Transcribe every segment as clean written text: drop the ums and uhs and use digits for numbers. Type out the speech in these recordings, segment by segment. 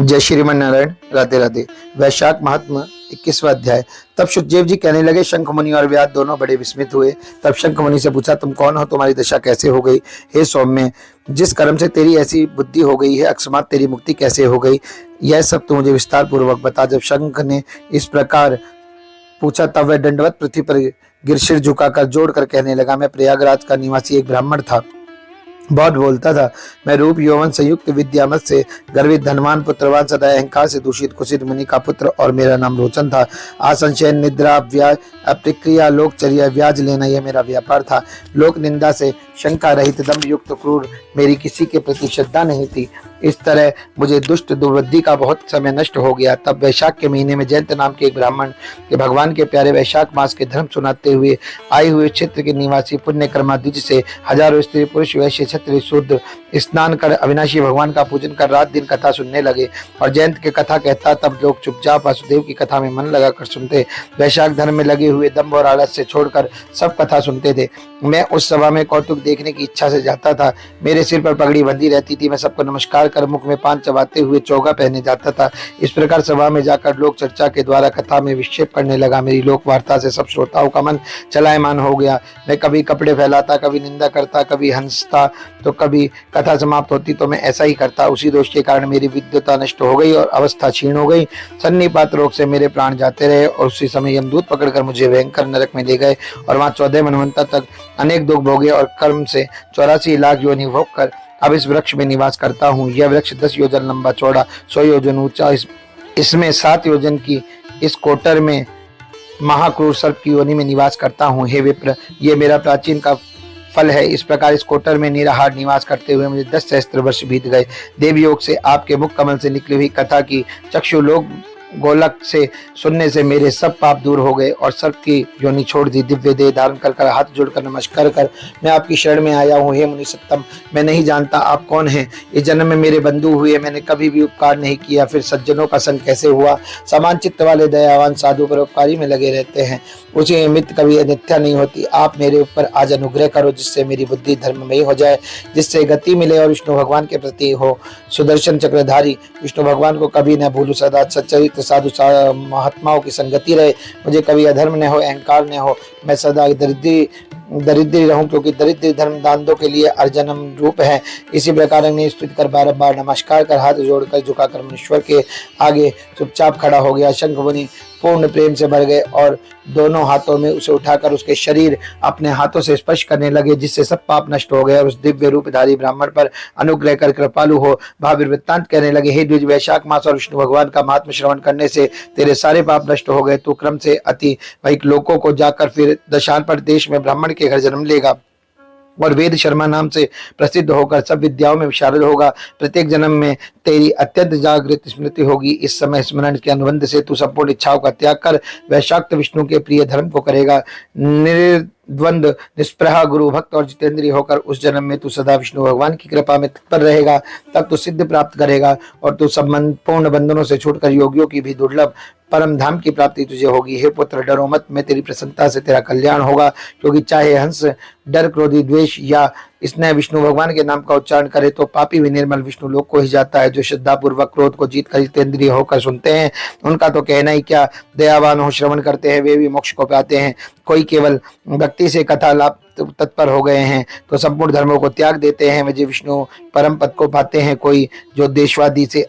जय श्रीमन नारायण। राधे राधे। वैशाख महात्मा 21वां अध्याय। तब सुखदेव जी कहने लगे, शंख मुनि और व्यास दोनों बड़े विस्मित हुए। तब शंख मुनि से पूछा, तुम कौन हो? तुम्हारी दशा कैसे हो गई? हे सौम्य, जिस कर्म से तेरी ऐसी बुद्धि हो गई है, अकस्मात तेरी मुक्ति कैसे हो गई? यह सब तू मुझे विस्तार पूर्वक बता। जब शंख ने इस प्रकार पूछा तब वह दंडवत पृथ्वी पर गिर सिर झुकाकर जोड़ कर कहने लगा, मैं प्रयागराज का निवासी एक ब्राह्मण था, बहुत बोलता था। मैं रूप यौवन संयुक्त विद्यामत से गर्वित धनवान पुत्रवान, सदा अहंकार से दूषित कुसित मुनि का पुत्र, और मेरा नाम रोचन था। आसंशय निद्रा व्याज अप्रक्रिया लोकचर्या व्याज लेना यह मेरा व्यापार था। लोक निंदा से शंका रहित दम्भ युक्त क्रूर, मेरी किसी के प्रति श्रद्धा नहीं थी। इस तरह मुझे दुष्ट दुर्वृद्धि का बहुत समय नष्ट हो गया। तब वैशाख के महीने में जयंत नाम के एक ब्राह्मण के भगवान के प्यारे वैशाख मास के धर्म सुनाते हुए आए हुए क्षेत्र के निवासी पुण्य कर्माद्विज से हजारों स्त्री पुरुष वैश्य क्षत्रिय शूद्र स्नान कर अविनाशी भगवान का पूजन कर रात दिन कथा सुनने लगे। और जयंत की कथा कहता तब लोग चुपचाप वासुदेव की कथा में मन लगाकर सुनते। वैशाख धर्म में लगे हुए दम्भ और आलस से छोड़कर सब कथा सुनते थे। मैं उस सभा में कौतुक देखने की इच्छा से जाता था। मेरे सिर पर पगड़ी बंधी रहती थी। मैं सबको नमस्कार कर मुख में पान चबाते हुए चौगा पहने जाता था। इस प्रकार सभा में जाकर लोक चर्चा के द्वारा कथा में विक्षेप करने लगा। मेरी लोक वार्ता से सब श्रोताओं का मन चलायमान हो गया। मैं कभी कपड़े फैलाता, कभी निंदा करता, कभी हंसता, तो कभी कथा समाप्त होती तो मैं ऐसा ही करता। उसी दोष के कारण मेरी विद्वता नष्ट हो गई और अवस्था क्षीण हो गई। सन्निपात रोग से मेरे प्राण जाते रहे और उसी समय यमदूत पकड़कर मुझे भयंकर नरक में ले गए और वहां 14 मनवंतर तक अनेक दुख भोगे और कर्म से 84 लाख योनि भोग कर अब इस वृक्ष में निवास करता हूँ। यह वृक्ष 10 योजन लंबा चौड़ा 100 योजन ऊंचा, इसमें 7 योजन की इस कोटर में महाक्रूर सर्प की योनि में निवास करता हूँ। हे विप्र, ये मेरा प्राचीन का फल है। इस प्रकार इस कोटर में निराहार निवास करते हुए मुझे 10 सहस्त्र वर्ष बीत गए। देवयोग से आपके मुख कमल से निकली हुई कथा की चक्षु लोक गोलक से सुनने से मेरे सब पाप दूर हो गए और सर्प की योनि छोड़ दी। दिव्य देह धारण कर हाथ जोड़कर नमस्कार कर मैं आपकी शरण में आया हूँ। हे मुनि सत्तम, मैं नहीं जानता आप कौन हैं। इस जन्म में मेरे बंधु हुए, मैंने कभी भी उपकार नहीं किया, फिर सज्जनों का संग कैसे हुआ? समान चित्त वाले दयावान साधु परोपकारी में लगे रहते हैं, उसी निमित्त कभी अनित्या नहीं होती। आप मेरे ऊपर आज अनुग्रह करो जिससे मेरी बुद्धि धर्ममयी हो जाए, जिससे गति मिले और विष्णु भगवान के प्रति हो सुदर्शन चक्रधारी विष्णु भगवान को कभी न भूलूं। सदा सच्चरित्र साधु महात्माओं की संगति रहे, मुझे कभी अधर्म न हो, अहंकार न हो। मैं सदा दरिद्री रहूं, क्योंकि दरिद्र धर्म दानों के लिए अर्जनम रूप है। इसी प्रकार अग्नि स्तुति कर बारंबार नमस्कार कर हाथ जोड़कर झुकाकर मनुष्य के आगे चुपचाप खड़ा हो गया। शंख मुनि पूर्ण प्रेम से भर गए और दोनों हाथों में उसे उठाकर उसके शरीर अपने हाथों से स्पर्श करने लगे, जिससे सब पाप नष्ट हो गए और उस दिव्य रूपधारी ब्राह्मण पर अनुग्रह कर कृपालु हो भावी वृत्तांत कहने लगे। हे द्विज, वैशाख मास और विष्णु भगवान का महात्म श्रवण करने से तेरे सारे पाप नष्ट हो गए। तू क्रम से अति वैक लोकों को जाकर फिर दशांतर देश में ब्राह्मण के घर जन्म लेगा और वेद शर्मा नाम से प्रसिद्ध होकर सब विद्याओं में विशारद होगा। प्रत्येक जन्म में तेरी अत्यंत जागृत स्मृति होगी। इस समय स्मरण के अनुबंध से तू संपूर्ण इच्छाओं का त्याग कर वैशाक्त विष्णु के प्रिय धर्म को करेगा। निर्द्वंद निष्प्रह गुरु भक्त और जितेंद्रिय होकर उस जन्म में तू सदा विष्णु भगवान की कृपा में तत्पर रहेगा। तब तू सिद्ध प्राप्त करेगा और तू संबंध पूर्ण बंधनों से छूटकर योगियों की भी दुर्लभ परम धाम की प्राप्ति तुझे होगी। हे पुत्र, डरो मत, मैं तेरी प्रसन्नता से तेरा कल्याण होगा, क्योंकि चाहे हंस डर क्रोधी द्वेष या स्नेह विष्णु भगवान के नाम का उच्चारण करे तो पापी भी निर्मल विष्णु लोक को ही जाता है। जो श्रद्धा पूर्वक क्रोध को जीत कर जितेंद्रिय होकर सुनते हैं, उनका तो कहना ही क्या, दयावान हो श्रवण करते हैं वे भी मोक्ष को पाते हैं। कोई केवल भक्ति से कथा लाभ तत्पर हो गए हैं तो संपूर्ण धर्मों को त्याग देते हैं, वे विष्णु परम पद को पाते हैं। कोई जो देशवादी से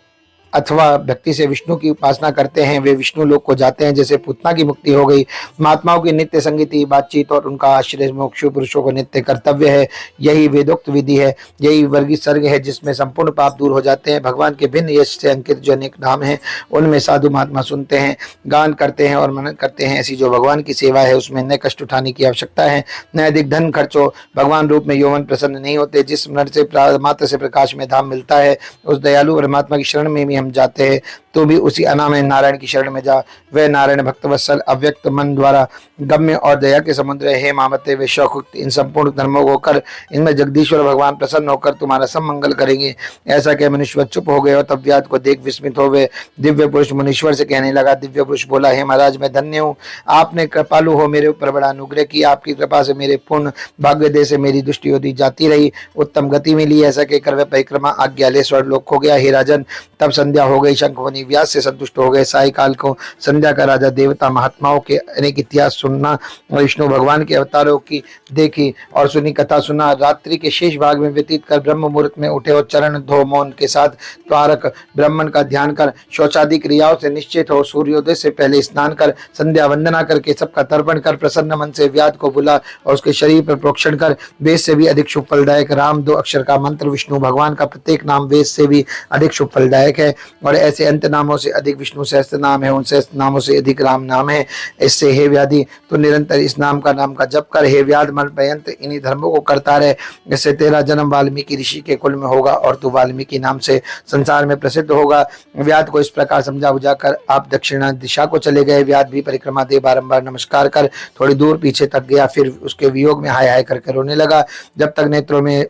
अथवा भक्ति से विष्णु की उपासना करते हैं वे विष्णु लोक को जाते हैं। जैसे पूतना की मुक्ति हो गई। महात्माओं की नित्य संगति बातचीत और उनका आश्रय मोक्ष पुरुषों को नित्य कर्तव्य है। यही वेदोक्त विधि है, यही वर्गीय सर्ग है जिसमें संपूर्ण पाप दूर हो जाते हैं। भगवान के भिन्न यश से अंकित जो अनेक नाम हैं उनमें साधु महात्मा सुनते हैं, गान करते हैं और मनन करते हैं। ऐसी जो भगवान की सेवा है उसमें न कष्ट उठाने की आवश्यकता है, न अधिक धन खर्चो। भगवान रूप में यौवन प्रसन्न नहीं होते। जिस नर से मात्र से प्रकाश में धाम मिलता है उस दयालु परमात्मा की शरण में भी हम जाते हैं। तो भी उसी अनामय नारायण की शरण में जा। वह नारायण भक्तवत्सल अव्यक्त मन द्वारा गम्य और दया के समुद्र है। हे मामते वे शौकुक्त इन संपूर्ण धर्मों को कर, इनमें जगदीश्वर भगवान प्रसन्न होकर तुम्हारा सब मंगल करेंगे। ऐसा कह मनुष्य चुप हो गए और तब व्याध को देख विस्मित हो गए। दिव्य पुरुष मुनीश्वर से कहने लगा। दिव्य पुरुष बोला, हे महाराज मैं धन्य हूँ, आपने कृपालु हो मेरे ऊपर बड़ा अनुग्रह किया। आपकी कृपा से मेरे पूर्ण भाग्योदय से मेरी दृष्टि होती जाती रही, उत्तम गति मिली। ऐसा कहकर वह परिक्रमा आज्ञा ले स्वर्गलोक हो गया। हे राजन, तब संध्या हो गई। शंखमुनि व्यास से संतुष्ट हो गए। साय काल को संध्या का राजा देवता महात्माओं के अनेक इतिहास सुनना, विष्णु भगवान के अवतारों की देखी और सुनी कथा सुना। रात्रि के शेष भाग में व्यतीत कर ब्रह्म मुहूर्त में उठे और चरण धो मौन के साथ त्वारक ब्राह्मण का ध्यान कर शौचादि क्रियाओं से निश्चित हो सूर्योदय से पहले स्नान कर संध्या वंदना करके सबका तर्पण कर प्रसन्न मन से व्याध को बुला और उसके शरीर पर प्रोक्षण कर। वेद से भी अधिक शुभ फलदायक राम 2 अक्षर का मंत्र, विष्णु भगवान का प्रत्येक नाम वेद से भी अधिक शुभ फलदायक है और ऐसे अंत नामों से अधिक विष्णु सहस्त्र नाम है, उन सहस्त्र नामों से अधिक राम नाम है। इससे हे व्याधि तो निरंतर इस नाम का जप कर। हे व्याध मर पर्यंत इन्हीं धर्मों को करता रहे, इससे तेरा जन्म वाल्मीकि ऋषि के कुल में होगा और तू वाल्मीकि नाम से संसार में प्रसिद्ध होगा। व्याध को इस प्रकार समझा बुझा कर आप दक्षिणा दिशा को चले गए। व्याध भी परिक्रमा दे बारंबार नमस्कार कर थोड़ी दूर पीछे तक गया, फिर उसके वियोग में हाय हाय करके रोने लगा। जब तक नेत्रों में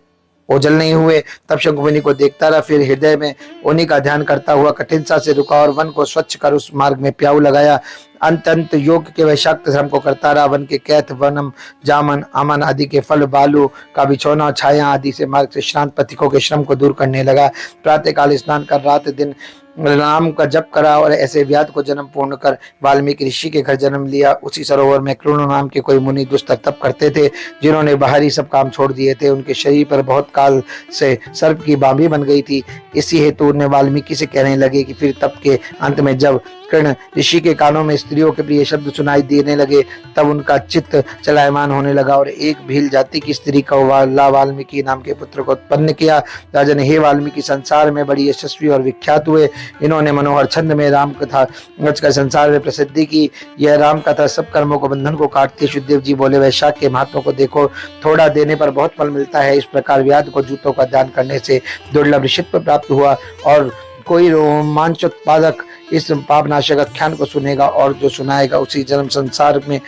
ओझल नहीं हुए तब शंखमुनि को देखता रहा, फिर हृदय में उन्हीं का ध्यान करता हुआ कठिन सा से रुका और वन को स्वच्छ कर उस मार्ग में प्याऊ लगाया। अंत योग के वैशाक्त श्रम को करता रहा। वन के कैथ, वनम, जामन, अमन आदि के फल, बालू का बिछौना, छाया आदि से मार्ग से श्रांत पथिकों के श्रम को दूर करने लगा। प्रातः काल स्नान कर रात दिन राम का जप करा और ऐसे व्याध को जन्म पूर्ण कर वाल्मीकि ऋषि के घर जन्म लिया। उसी सरोवर में कृणु नाम के कोई मुनि दुस्तर तप करते थे, जिन्होंने बाहरी सब काम छोड़ दिए थे। उनके शरीर पर बहुत काल से सर्प की बांभी बन गई थी। इसी हेतु उन्हें वाल्मीकि से कहने लगे कि फिर तप के अंत में जब कृण ऋषि के कानों में स्त्रियों के प्रिय शब्द सुनाई देने लगे तब उनका चित्त चलायमान होने लगा और एक भील जाति की स्त्री का वाल्मीकि नाम के पुत्र को उत्पन्न किया। राजन, हे वाल्मीकि संसार में बड़ी यशस्वी और विख्यात हुए। इन्होंने मनोहर छंद में राम कथा रचकर संसार में प्रसिद्धि की। यह राम कथा सब कर्मों को बंधन को काटती है। शुद्धदेव जी बोले, वैशाख के महात्मा को देखो, थोड़ा देने पर बहुत फल मिलता है। इस प्रकार व्याध को जूतों का दान करने से दुर्लभ ऋषित्व प्राप्त हुआ और कोई रोमांचोत्पादक इस पापनाशक आख्यान को सुनेगा और जो सुनाएगा उसी जन्म संसार में